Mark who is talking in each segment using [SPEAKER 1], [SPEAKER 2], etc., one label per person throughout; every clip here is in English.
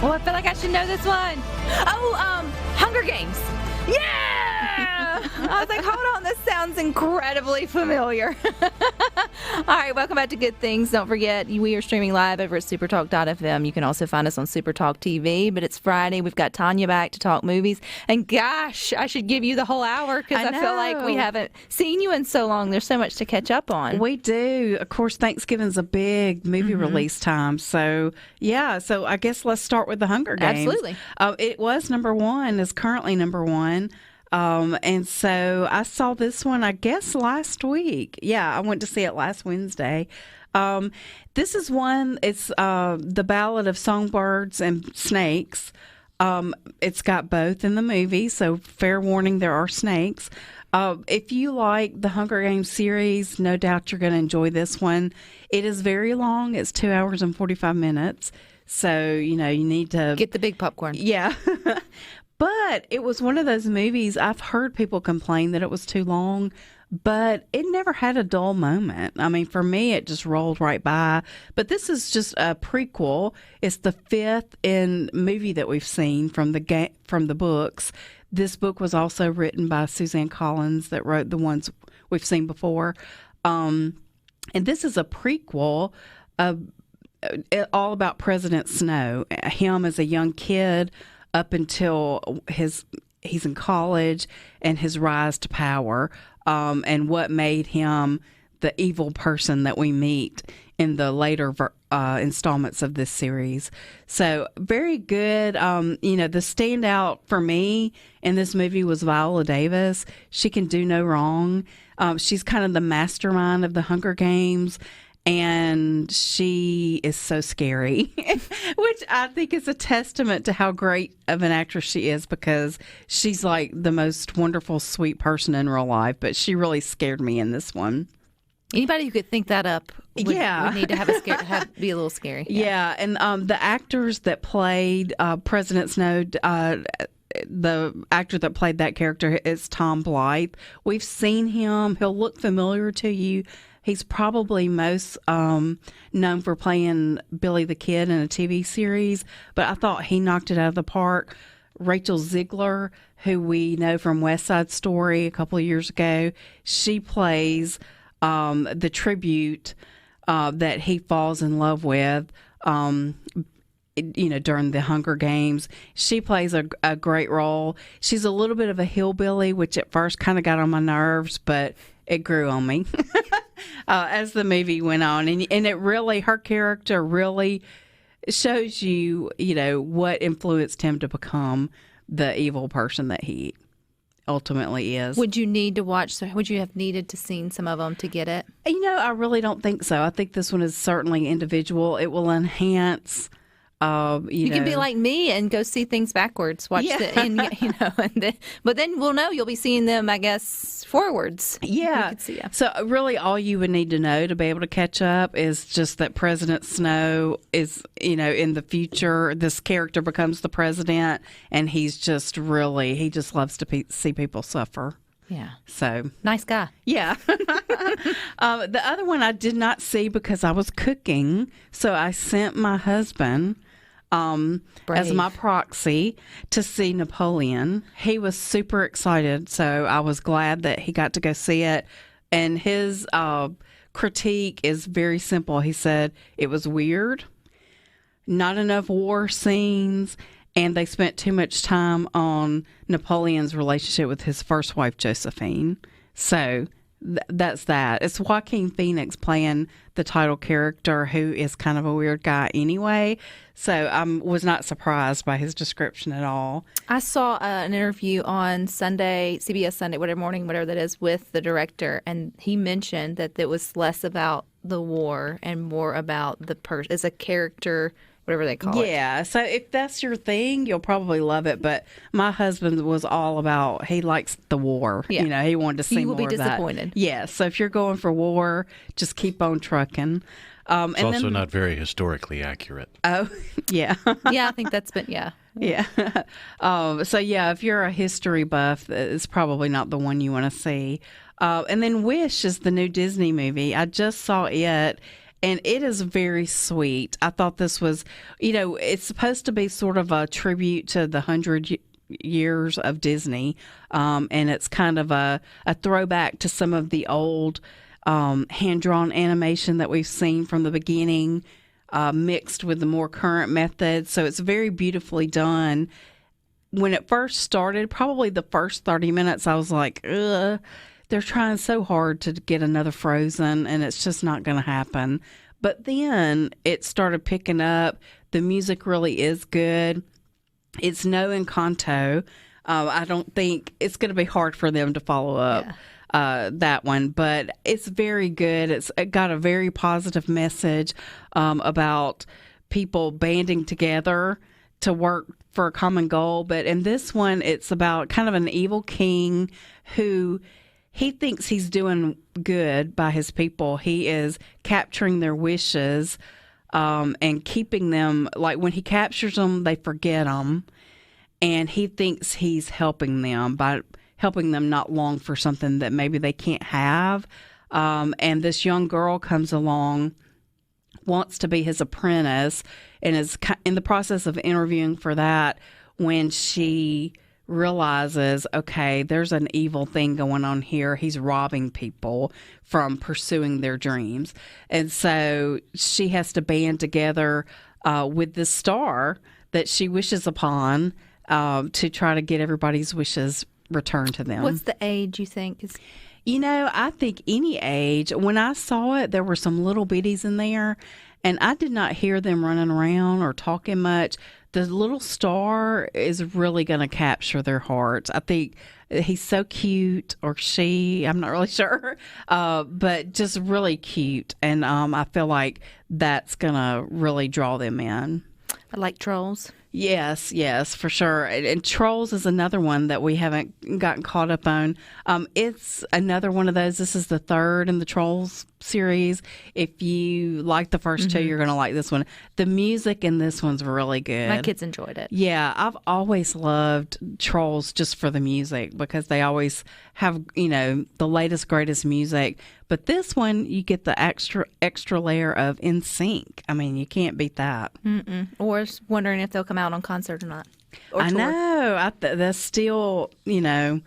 [SPEAKER 1] Oh, I feel like I should know this one. Oh, Hunger Games. Yeah! I was like, hold on, this sounds incredibly familiar. All right, welcome back to Good Things. Don't forget, we are streaming live over at SuperTalk.fm. You can also find us on SuperTalk TV, but it's Friday. We've got Tanya back to talk movies. And gosh, I should give you the whole hour because I feel like we haven't seen you in so long. There's so much to catch up on.
[SPEAKER 2] We do. Of course, Thanksgiving's a big movie release time. So, so I guess let's start with The Hunger Games.
[SPEAKER 1] Absolutely.
[SPEAKER 2] It was number one, is currently number one. And so I saw this one, I guess, last week. Yeah, I went to see it last Wednesday. This is one, it's The Ballad of Songbirds and Snakes. It's got both in the movie, so fair warning, there are snakes. If you like the Hunger Games series, no doubt you're going to enjoy this one. It is very long. It's 2 hours and 45 minutes. So, you need to...
[SPEAKER 1] Get the big popcorn.
[SPEAKER 2] Yeah. But it was one of those movies, I've heard people complain that it was too long, but it never had a dull moment. I mean, for me, it just rolled right by. But this is just a prequel. It's the fifth movie that we've seen from the books. This book was also written by Suzanne Collins that wrote the ones we've seen before. And this is a prequel all about President Snow, him as a young kid, up until he's in college and his rise to power, and what made him the evil person that we meet in the later installments of this series. So very good. The standout for me in this movie was Viola Davis. She can do no wrong. She's kind of the mastermind of the Hunger Games. And she is so scary, which I think is a testament to how great of an actress she is, because she's like the most wonderful, sweet person in real life. But she really scared me in this one.
[SPEAKER 1] Anybody who could think that up would need to be a little scary.
[SPEAKER 2] Yeah, and the actors that played President Snow, the actor that played that character is Tom Blythe. We've seen him. He'll look familiar to you. He's probably most known for playing Billy the Kid in a TV series, but I thought he knocked it out of the park. Rachel Ziegler, who we know from West Side Story a couple of years ago, she plays the tribute that he falls in love with, during the Hunger Games. She plays a great role. She's a little bit of a hillbilly, which at first kind of got on my nerves, but it grew on me as the movie went on. And it really, her character really shows you, what influenced him to become the evil person that he ultimately is.
[SPEAKER 1] Would you have needed to seen some of them to get it?
[SPEAKER 2] I really don't think so. I think this one is certainly individual. It will enhance... you
[SPEAKER 1] can be like me and go see things backwards. Watch but then we'll know you'll be seeing them, I guess, forwards.
[SPEAKER 2] Yeah. So really, all you would need to know to be able to catch up is just that President Snow is, in the future, this character becomes the president, and he just loves to see people suffer.
[SPEAKER 1] Yeah.
[SPEAKER 2] So
[SPEAKER 1] nice guy.
[SPEAKER 2] Yeah. The other one I did not see because I was cooking, so I sent my husband as my proxy to see Napoleon. He was super excited, so I was glad that he got to go see it. And his critique is very simple. He said it was weird, not enough war scenes, and they spent too much time on Napoleon's relationship with his first wife, Josephine. So that's that. It's Joaquin Phoenix playing the title character, who is kind of a weird guy anyway. So I was not surprised by his description at all.
[SPEAKER 1] I saw an interview on Sunday, CBS Sunday, whatever morning, whatever that is, with the director, and he mentioned that it was less about the war and more about the person as a character, whatever they call it.
[SPEAKER 2] Yeah, so if that's your thing, you'll probably love it. But my husband was all about, he likes the war.
[SPEAKER 1] Yeah.
[SPEAKER 2] He wanted to see more of that.
[SPEAKER 1] You will be disappointed.
[SPEAKER 2] Yeah, so if you're going for war, just keep on trucking.
[SPEAKER 3] It's also not very historically accurate.
[SPEAKER 2] Oh, yeah.
[SPEAKER 1] Yeah, I think that's been, yeah.
[SPEAKER 2] Yeah. If you're a history buff, it's probably not the one you want to see. And then Wish is the new Disney movie. I just saw it. And it is very sweet. I thought this was, it's supposed to be sort of a tribute to the 100 years of Disney. And it's kind of a throwback to some of the old hand-drawn animation that we've seen from the beginning, mixed with the more current methods. So it's very beautifully done. When it first started, probably the first 30 minutes, I was like, ugh, they're trying so hard to get another Frozen, and it's just not going to happen. But then it started picking up. The music really is good. It's no Encanto. I don't think it's going to be hard for them to follow up that one, but it's very good. It's got a very positive message about people banding together to work for a common goal. But in this one, it's about kind of an evil king who he thinks he's doing good by his people. He is capturing their wishes and keeping them. Like when he captures them, they forget them. And he thinks he's helping them by helping them not long for something that maybe they can't have. And this young girl comes along, wants to be his apprentice, and is in the process of interviewing for that when she realizes, okay, there's an evil thing going on here. He's robbing people from pursuing their dreams. And so she has to band together with this star that she wishes upon to try to get everybody's wishes returned to them.
[SPEAKER 1] What's the age you think is?
[SPEAKER 2] I think any age. When I saw it, there were some little bitties in there, and I did not hear them running around or talking much. The little star is really going to capture their hearts. I think he's so cute, or she, I'm not really sure, but just really cute. And I feel like that's going to really draw them in.
[SPEAKER 1] I like Trolls.
[SPEAKER 2] Yes, for sure. And Trolls is another one that we haven't gotten caught up on. It's another one of those. This is the third in the Trolls series. If you like the first two, you're going to like this one. The music in this one's really good.
[SPEAKER 1] My kids enjoyed it.
[SPEAKER 2] Yeah, I've always loved Trolls just for the music because they always have, the latest, greatest music. But this one, you get the extra layer of In Sync. I mean, you can't beat that.
[SPEAKER 1] Or wondering if they'll come out on concert or not. Or
[SPEAKER 2] I
[SPEAKER 1] tour.
[SPEAKER 2] know. That's still, rumor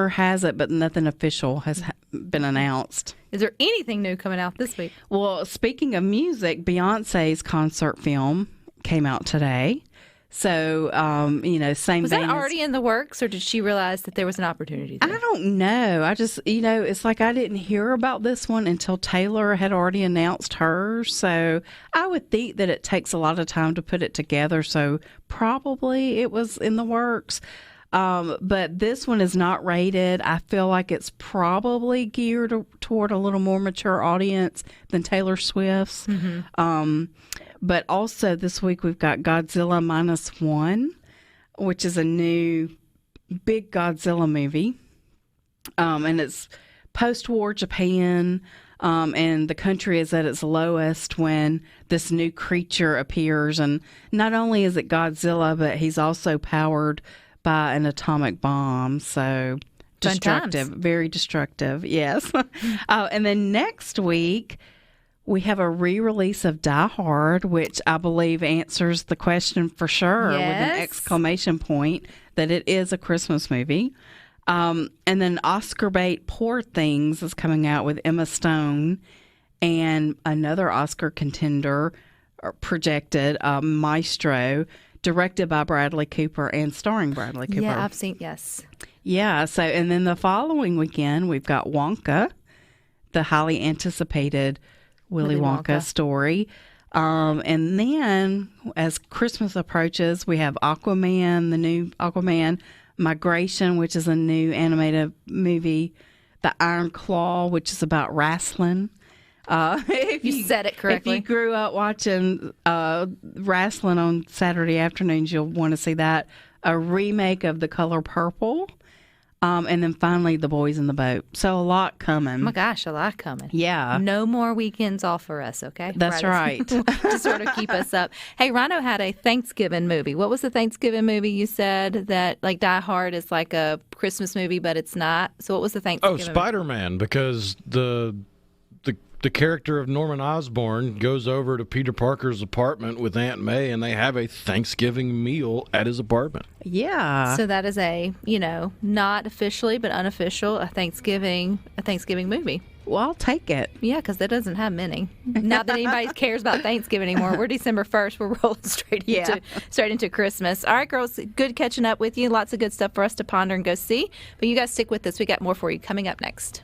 [SPEAKER 2] has it, but nothing official has been announced.
[SPEAKER 1] Is there anything new coming out this week?
[SPEAKER 2] Well, speaking of music, Beyonce's concert film came out today. So, same
[SPEAKER 1] Was
[SPEAKER 2] vein
[SPEAKER 1] that already in the works, or did she realize that there was an opportunity there?
[SPEAKER 2] I don't know. I just, it's like I didn't hear about this one until Taylor had already announced hers. So I would think that it takes a lot of time to put it together. So probably it was in the works. But this one is not rated. I feel like it's probably geared toward a little more mature audience than Taylor Swift's. But also this week we've got Godzilla -1, which is a new big Godzilla movie. And it's post-war Japan, and the country is at its lowest when this new creature appears. And not only is it Godzilla, but he's also powered by an atomic bomb. So destructive, very destructive. Yes. And then next week, we have a re-release of Die Hard, which I believe answers the question for sure with an exclamation point that it is a Christmas movie. And then Oscar bait Poor Things is coming out with Emma Stone, and another Oscar contender projected, Maestro, directed by Bradley Cooper and starring Bradley Cooper.
[SPEAKER 1] Yeah, I've seen, yes.
[SPEAKER 2] Yeah, so, and then the following weekend, we've got Wonka, the highly anticipated Willy Wonka story. And then as Christmas approaches, we have Aquaman, the new Aquaman, Migration, which is a new animated movie, The Iron Claw, which is about wrestling. If
[SPEAKER 1] you said it correctly.
[SPEAKER 2] If you grew up watching wrestling on Saturday afternoons, you'll want to see that. A remake of The Color Purple. And then finally, The Boys in the Boat. So a lot coming.
[SPEAKER 1] Oh my gosh, a lot coming.
[SPEAKER 2] Yeah.
[SPEAKER 1] No more weekends off for us, okay?
[SPEAKER 2] That's right.
[SPEAKER 1] To sort of keep us up. Hey, Rhino had a Thanksgiving movie. What was the Thanksgiving movie you said that, like, Die Hard is like a Christmas movie, but it's not? So what was the Thanksgiving
[SPEAKER 3] movie? Spider-Man, because the the character of Norman Osborn goes over to Peter Parker's apartment with Aunt May, and they have a Thanksgiving meal at his apartment.
[SPEAKER 2] Yeah.
[SPEAKER 1] So that is a, not officially but unofficial, a Thanksgiving movie.
[SPEAKER 2] Well, I'll take it.
[SPEAKER 1] Yeah, because that doesn't have many. Not that anybody cares about Thanksgiving anymore. We're December 1st. We're rolling straight into Christmas. All right, girls, good catching up with you. Lots of good stuff for us to ponder and go see. But you guys stick with us. We got more for you coming up next.